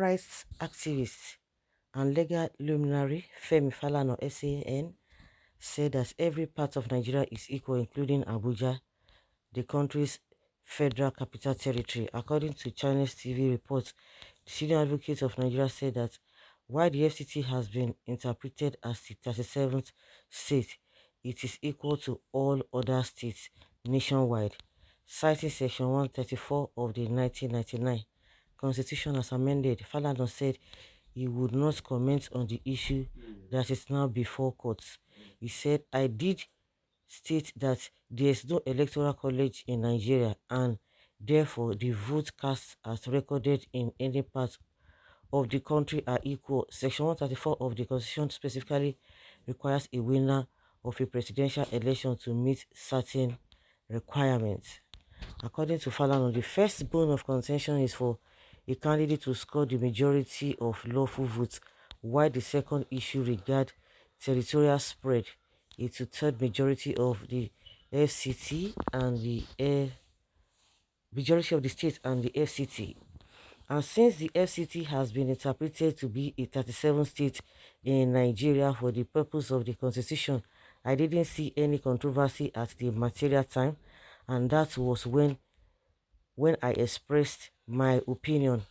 rights activist and legal luminary Femi Falana SAN said that every part of Nigeria is equal, including Abuja, the country's federal capital territory. According to Chinese TV reports, the senior advocate of Nigeria said that while the FCT has been interpreted as the 37th state, it is equal to all other states nationwide, citing Section 134 of the 1999 Constitution as amended. Falana said he would not comment on the issue that is now before courts. He said, I did state that there is no electoral college in Nigeria and therefore the vote cast as recorded in any part of the country are equal. Section 134 of the Constitution specifically requires a winner of a presidential election to meet certain requirements. According to Falana, the first bone of contention is for a candidate to score the majority of lawful votes, while the second issue regards territorial spread, a two-third majority of the FCT and the majority of the state and the FCT. And since the FCT has been interpreted to be a 37 state in Nigeria for the purpose of the constitution, I didn't see any controversy at the material time, and that was when I expressed my opinion.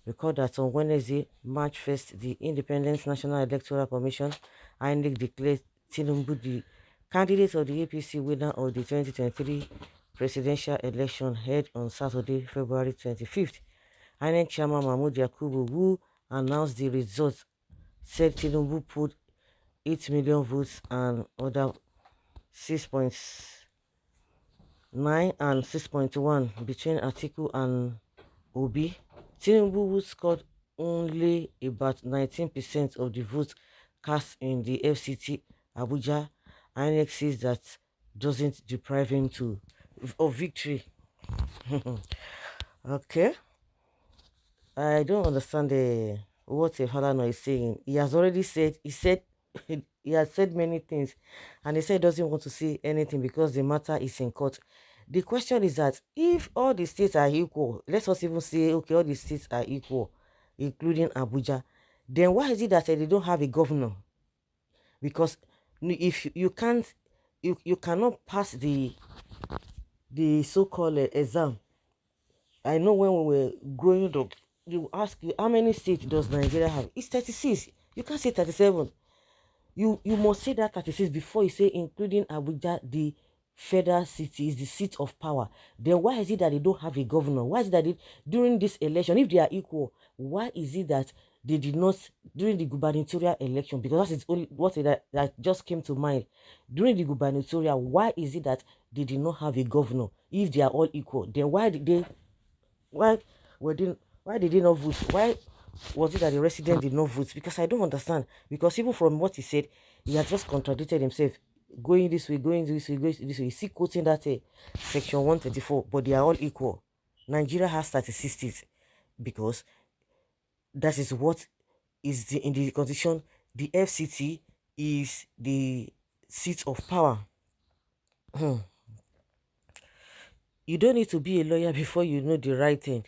Recall that on Wednesday, March 1st, the Independent National Electoral Commission, INEC, declared Tinubu the candidate of the APC winner of the 2023 presidential election held on Saturday, February 25th. INEC Chairman Mahmoud Yakubu, who announced the results, said Tinubu put 8 million votes and other 6.9 and 6.1 between Atiku and Obi. Tinubu, who scored only about 19% of the votes cast in the FCT Abuja, INEC says that doesn't deprive him of victory. Okay. I don't understand what Falana is saying. He has already said, he has said many things, and he said he doesn't want to say anything because the matter is in court. The question is that if all the states are equal, let us even say, okay, all the states are equal, including Abuja, then why is it that they don't have a governor? Because if you can't, you cannot pass the so-called exam. I know when we were growing up, you ask you how many states does Nigeria have? It's 36. You can't say 37. You must say that 36 before you say including Abuja, the federal city is the seat of power. Then why is it that they don't have a governor? Why is it that during this election, if they are equal, why is it that they did not during the gubernatorial election? Because that is only what that just came to mind. During the gubernatorial, why is it that they did not have a governor? If they are all equal, then why did they not vote? Why was it that the resident did not vote? Because I don't understand. Because even from what he said, he has just contradicted himself. Going this way, going this way, going this way. You see, quoting that section 134, but they are all equal. Nigeria has 36 states because that is what is in the constitution. The FCT is the seat of power. You don't need to be a lawyer before you know the right thing.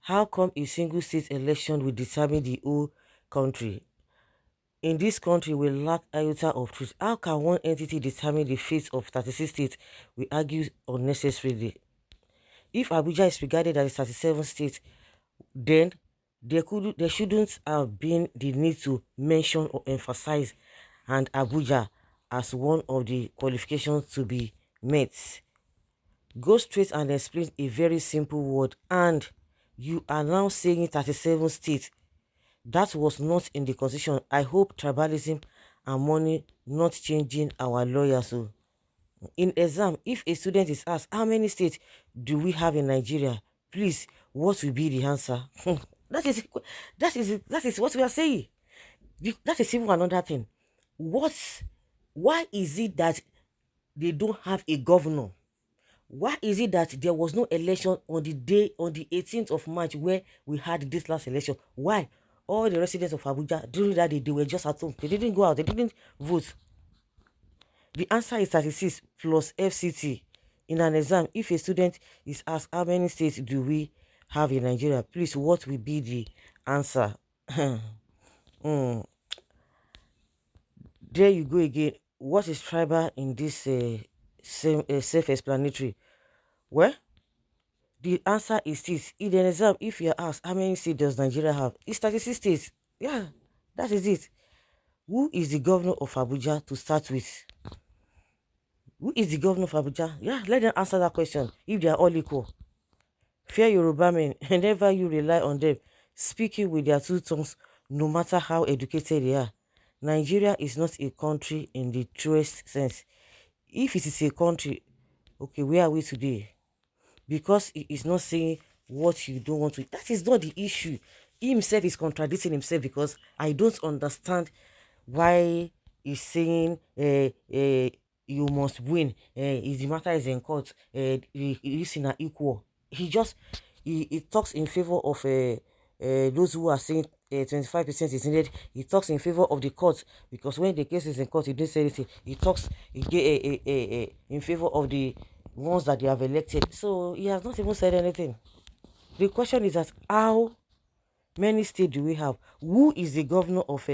How come a single state election will determine the whole country? In this country, we lack iota of truth. How can one entity determine the fate of 36 states? We argue unnecessarily. If Abuja is regarded as a 37 state, then there shouldn't have been the need to mention or emphasize and Abuja as one of the qualifications to be met. Go straight and explain a very simple word, and you are now saying 37 states. That was not in the constitution. I hope tribalism and money not changing our lawyers. So in exam, if a student is asked how many states do we have in Nigeria, please, what will be the answer? that is what we are saying. That is even another thing. Why is it that they don't have a governor? Why is it that there was no election on the 18th of March where we had this last election? Why? All the residents of Abuja during that day, they were just at home. They didn't go out. They didn't vote. The answer is 36 plus FCT. In an exam, if a student is asked how many states do we have in Nigeria? Please, what will be the answer? Mm, there you go again. What is tribal in this same self-explanatory? Well, the answer is this. In an exam, if you're asked how many states does Nigeria have, it's 36 states. Yeah, that is it. Who is the governor of Abuja to start with? Who is the governor of Abuja? Yeah, let them answer that question if they are all equal. Fear Yoruba men, whenever you rely on them speaking with their two tongues, no matter how educated they are. Nigeria is not a country in the truest sense. If it is a country, okay, where are we today? Because he is not saying what you don't want to. That is not the issue. He himself is contradicting himself because I don't understand why he's saying you must win. If the matter is in court, he is in an equal. He just he talks in favor of those who are saying 25% is needed. He talks in favor of the court because when the case is in court, he didn't say anything. He talks in favor of the ones that they have elected. So he has not even said anything. The question is that how many states do we have? Who is the governor of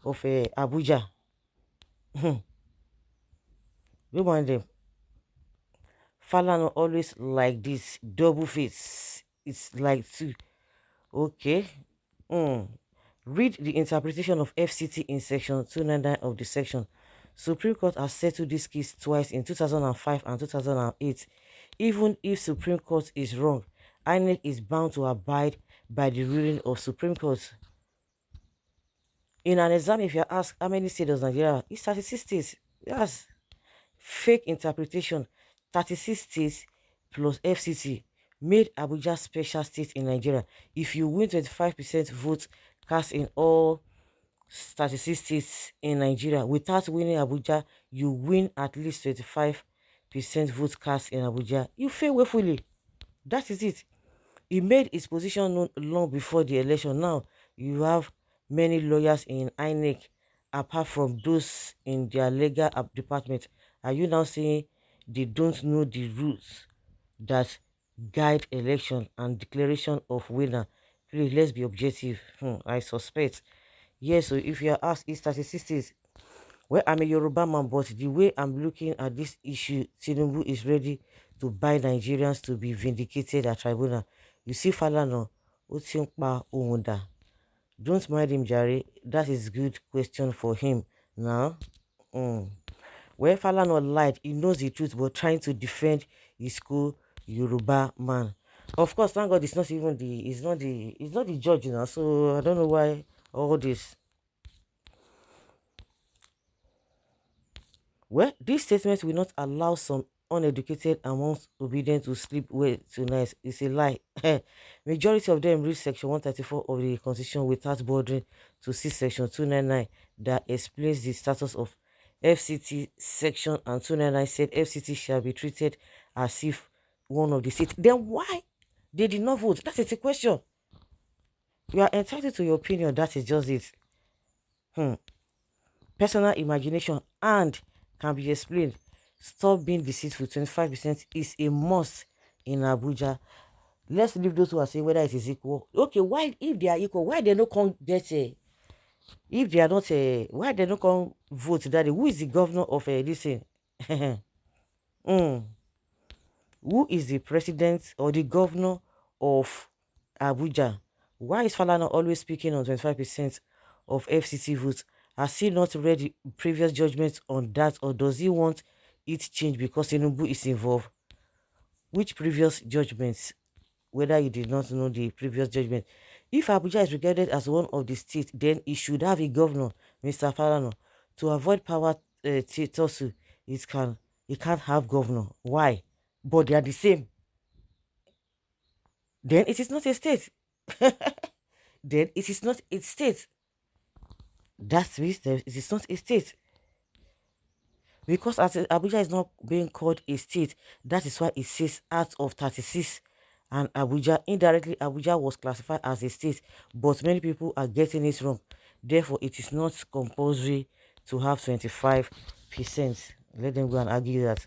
Abuja? Don't mind them. Falana always like this double face. It's like two. Okay. Mm. Read the interpretation of FCT in section 299 of the section. Supreme Court has settled this case twice in 2005 and 2008. Even if Supreme Court is wrong, INEC is bound to abide by the ruling of Supreme Court. In an exam, if you're asked how many states does Nigeria have, it's 36 states. Yes. Fake interpretation, 36 states plus FCT made Abuja special state in Nigeria. If you win 25% vote cast in all 36 states in Nigeria, without winning Abuja, you win at least 25% vote cast in Abuja. You fail woefully. That is it. He made his position known long before the election. Now, you have many lawyers in INEC, apart from those in their legal department. Are you now saying they don't know the rules that guide election and declaration of winner? Please, let's be objective. I suspect. Yes, so if you are asked, it's 36. Well, I'm a Yoruba man, but the way I'm looking at this issue, Tinubu is ready to buy Nigerians to be vindicated at tribunal. You see, Falana, don't mind him, Jare. That is good question for him. Now, where Falana lied, he knows the truth, but trying to defend his cool Yoruba man. Of course, thank God, it's not even it's not the judge now. So I don't know why all this. Well, this statement will not allow some uneducated amongst obedient to sleep well tonight. It's a lie. Majority of them read section 134 of the constitution without bothering to see section 299 that explains the status of FCT section, and 299 said FCT shall be treated as if one of the states. Then why they did not vote? That is the question. You are entitled to your opinion. That is just it. Personal imagination and can be explained. Stop being deceitful. 25% is a must in Abuja. Let's leave those who are saying whether it is equal. Okay, why if they are equal, why they not come get if they are not why they not come vote that who is the governor of this thing? Who is the president or the governor of Abuja? Why is Falana always speaking on 25% of FCT votes? Has he not read the previous judgments on that, or does he want it changed because Tinubu is involved? Which previous judgments? Whether you did not know the previous judgment. If Abuja is regarded as one of the states, then it should have a governor, Mr. Falana. To avoid power tussle, it can't have governor. Why? But they are the same. Then it is not a state. Then it is not a state. That means that it is not a state. Because as Abuja is not being called a state, that is why it says out of 36. And Abuja, indirectly, Abuja was classified as a state. But many people are getting it wrong. Therefore, it is not compulsory to have 25%. Let them go and argue that.